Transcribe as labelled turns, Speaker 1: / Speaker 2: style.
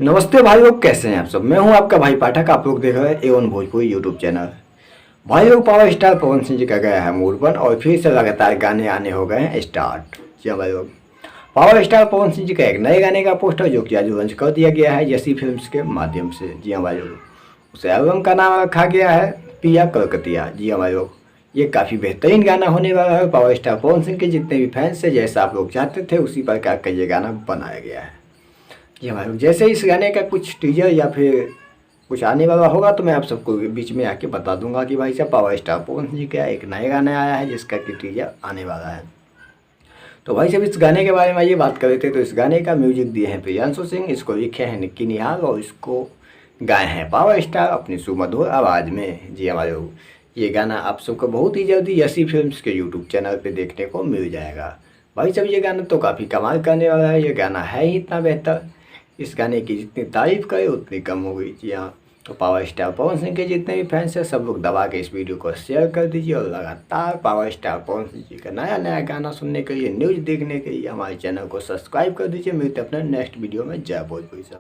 Speaker 1: नमस्ते भाई लोग, कैसे हैं आप सब। मैं हूं आपका भाई पाठक। आप लोग देख रहे हैं एवन भोजपुरी यूट्यूब चैनल। भाई लोग, पावर स्टार पवन सिंह जी का गया है मूड बन और फिर से लगातार गाने आने हो गए हैं स्टार्ट। जी हाँ भाई लोग, पावर स्टार पवन सिंह जी का एक नए गाने का पोस्टर जो कि आज लॉन्च कर दिया गया है यसी फिल्म्स के माध्यम से। जी हाँ भाई लोग, उस एल्बम का नाम रखा गया है पिया कलकतिया। जी हाँ भाई लोग, ये काफ़ी बेहतरीन गाना होने वाला है। पावर स्टार पवन सिंह के जितने भी फैंस हैं, जैसा आप लोग चाहते थे उसी प्रकार का ये गाना बनाया गया है। जी हाँ, जैसे इस गाने का कुछ टीजर या फिर कुछ आने वाला होगा तो मैं आप सबको बीच में आके बता दूंगा कि भाई साहब पावर स्टार पवन सिंह का एक नया गाना आया है जिसका कि टीजर आने वाला है। तो भाई साहब, इस गाने के बारे में ये बात कर रहे थे तो इस गाने का म्यूजिक दिए हैं प्रियांशु सिंह, इसको लिखे हैं निक्की निहाल और इसको गाए हैं पावर स्टार अपनी सुमधुर आवाज़ में। जी हमारे लोग, ये गाना आप सबको बहुत ही जल्दी यसी फिल्म्स के यूट्यूब चैनल पे देखने को मिल जाएगा। भाई साहब, ये गाना तो काफ़ी कमाल करने वाला है। ये गाना है ही इतना बेहतर, इस गाने की जितनी तारीफ करे उतनी कम हो गई। जी हाँ, तो पावर स्टार पवन सिंह के जितने भी फैंस हैं सब लोग दबा के इस वीडियो को शेयर कर दीजिए और लगातार पावर स्टार पवन सिंह जी का नया नया गाना सुनने के लिए, न्यूज़ देखने के लिए हमारे चैनल को सब्सक्राइब कर दीजिए। मिलते हैं अपने नेक्स्ट वीडियो में। जय भोजपुरी।